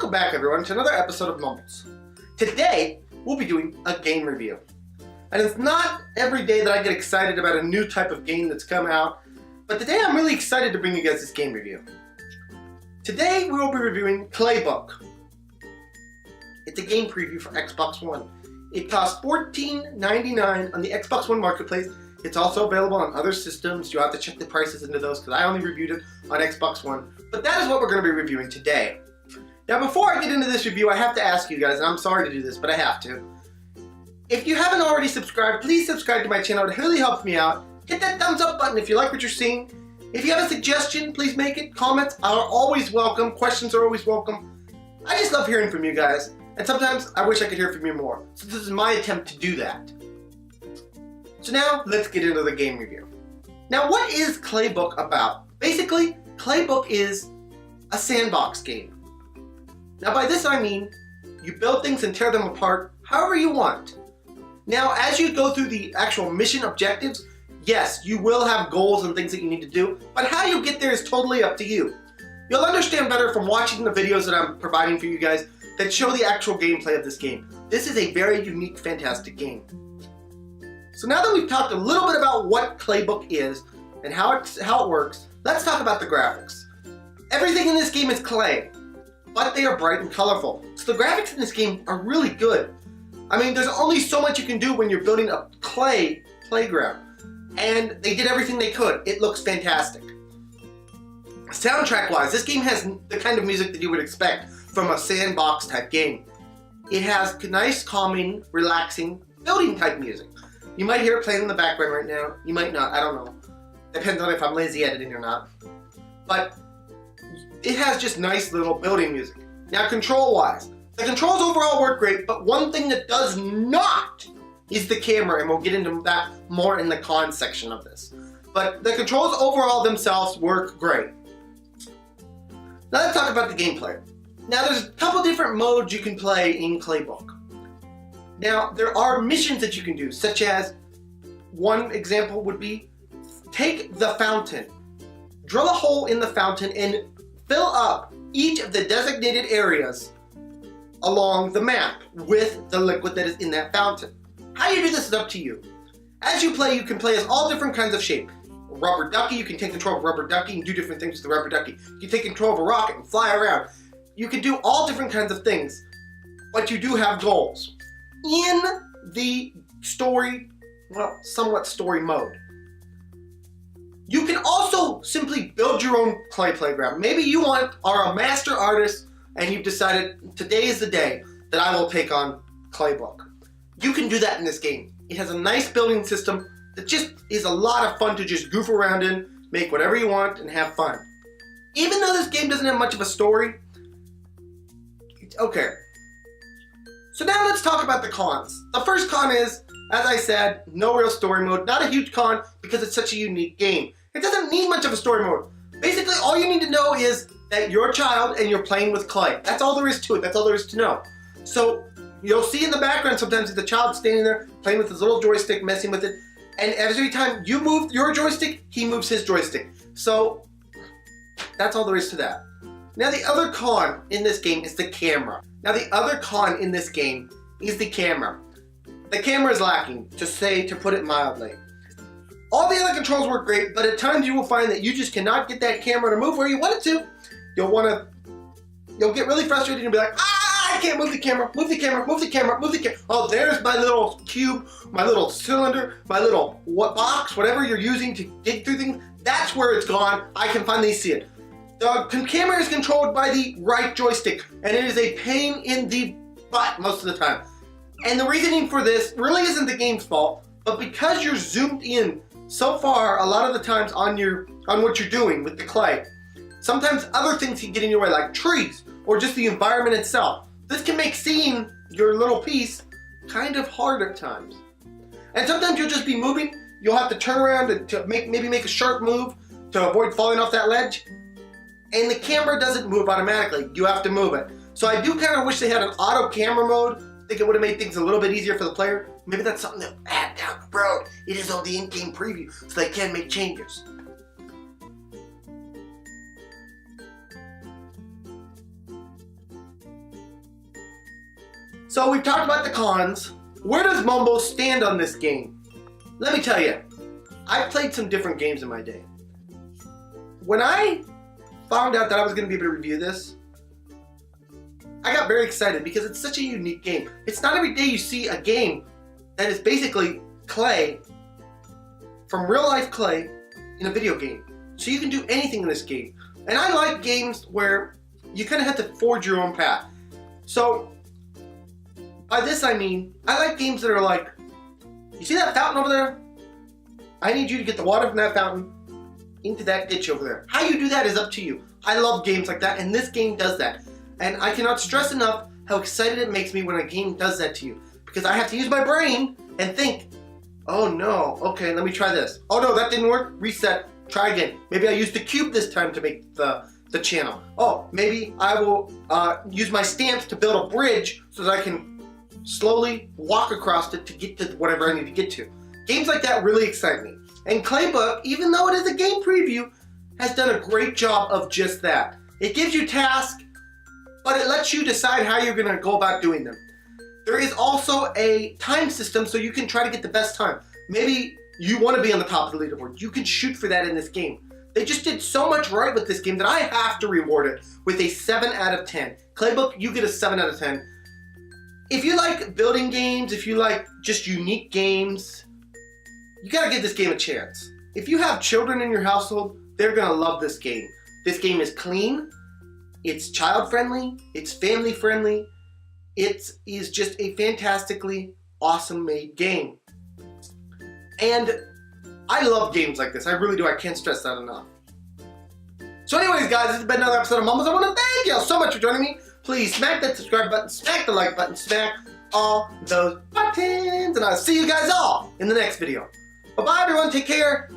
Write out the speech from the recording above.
Welcome back everyone to another episode of Mumbles. Today, we'll be doing a game review. And it's not every day that I get excited about a new type of game that's come out, but today I'm really excited to bring you guys this game review. Today, we will be reviewing Claybook. It's a game preview for Xbox One. It costs $14.99 on the Xbox One Marketplace. It's also available on other systems. You'll have to check the prices into those because I only reviewed it on Xbox One. But that is what we're going to be reviewing today. Now before I get into this review, I have to ask you guys, and I'm sorry to do this, but I have to. If you haven't already subscribed, please subscribe to my channel. It really helps me out. Hit that thumbs up button if you like what you're seeing. If you have a suggestion, please make it. Comments are always welcome. Questions are always welcome. I just love hearing from you guys. And sometimes I wish I could hear from you more. So this is my attempt to do that. So now, let's get into the game review. Now, what is Claybook about? Basically, Claybook is a sandbox game. Now, by this I mean, you build things and tear them apart however you want. Now, as you go through the actual mission objectives, yes, you will have goals and things that you need to do, but how you get there is totally up to you. You'll understand better from watching the videos that I'm providing for you guys that show the actual gameplay of this game. This is a very unique, fantastic game. So now that we've talked a little bit about what Claybook is and how it works, let's talk about the graphics. Everything in this game is clay, but they are bright and colorful. So the graphics in this game are really good. I mean, there's only so much you can do when you're building a clay playground. And they did everything they could. It looks fantastic. Soundtrack-wise, this game has the kind of music that you would expect from a sandbox type game. It has nice, calming, relaxing, building type music. You might hear it playing in the background right now. You might not, I don't know. Depends on if I'm lazy editing or not. But it has just nice little building music. Now control-wise, the controls overall work great, but one thing that does not is the camera, and we'll get into that more in the cons section of this. But the controls overall themselves work great. Now let's talk about the gameplay. Now there's a couple different modes you can play in Claybook. Now there are missions that you can do, such as one example would be take the fountain, drill a hole in the fountain and fill up each of the designated areas along the map with the liquid that is in that fountain. How you do this is up to you. As you play, you can play as all different kinds of shape. Rubber ducky, you can take control of a rubber ducky and do different things with the rubber ducky. You can take control of a rocket and fly around. You can do all different kinds of things, but you do have goals. In the story, well, somewhat story mode, you can also simply build your own clay playground. Maybe you are a master artist and you've decided today is the day that I will take on Claybook. You can do that in this game. It has a nice building system that just is a lot of fun to just goof around in, make whatever you want, and have fun. Even though this game doesn't have much of a story, it's okay. So now let's talk about the cons. The first con is, as I said, no real story mode. Not a huge con because it's such a unique game. It doesn't need much of a story mode. Basically, all you need to know is that you're a child and you're playing with clay. That's all there is to it. That's all there is to know. So you'll see in the background sometimes the child standing there playing with his little joystick, messing with it. And every time you move your joystick, he moves his joystick. So that's all there is to that. Now the other con in this game is the camera. Now the other con in this game is the camera. The camera is lacking, to put it mildly. All the other controls work great, but at times you will find that you just cannot get that camera to move where you want it to. You'll get really frustrated and be like, I can't move the camera, move the camera, move the camera, move the camera. Oh, there's my little cube, my little cylinder, my little box, whatever you're using to dig through things. That's where it's gone. I can finally see it. The camera is controlled by the right joystick, and it is a pain in the butt most of the time. And the reasoning for this really isn't the game's fault, but because you're zoomed in so far a lot of the times on what you're doing with the clay, sometimes other things can get in your way, like trees or just the environment itself. This can make seeing your little piece kind of hard at times. And sometimes you'll just be moving, you'll have to turn around to maybe make a sharp move to avoid falling off that ledge. And the camera doesn't move automatically, you have to move it. So I do kind of wish they had an auto camera mode. I think it would have made things a little bit easier for the player. Maybe that's something they'll add down the road. It is on the in-game preview, so they can make changes. So we've talked about the cons. Where does Mumbles stand on this game? Let me tell you, I've played some different games in my day. When I found out that I was going to be able to review this, I got very excited because it's such a unique game. It's not every day you see a game that is basically clay, from real life clay, in a video game. So you can do anything in this game. And I like games where you kind of have to forge your own path. So by this I mean, I like games that are like, you see that fountain over there? I need you to get the water from that fountain into that ditch over there. How you do that is up to you. I love games like that, and this game does that. And I cannot stress enough how excited it makes me when a game does that to you. Because I have to use my brain and think, oh no, okay, let me try this. Oh no, that didn't work, reset, try again. Maybe I used the cube this time to make the channel. Oh, maybe I will use my stamps to build a bridge so that I can slowly walk across it to get to whatever I need to get to. Games like that really excite me. And Claybook, even though it is a game preview, has done a great job of just that. It gives you tasks, but it lets you decide how you're gonna go about doing them. There is also a time system so you can try to get the best time. Maybe you want to be on the top of the leaderboard. You can shoot for that in this game. They just did so much right with this game that I have to reward it with a 7 out of 10. Claybook, you get a 7 out of 10. If you like building games, if you like just unique games, you gotta give this game a chance. If you have children in your household, they're gonna love this game. This game is clean, it's child friendly, it's family friendly, it is just a fantastically awesome made game. And I love games like this, I really do, I can't stress that enough. So anyways guys, this has been another episode of Mumbles. I want to thank you all so much for joining me. Please smack that subscribe button, smack the like button, smack all those buttons, and I'll see you guys all in the next video. Bye-bye everyone, take care.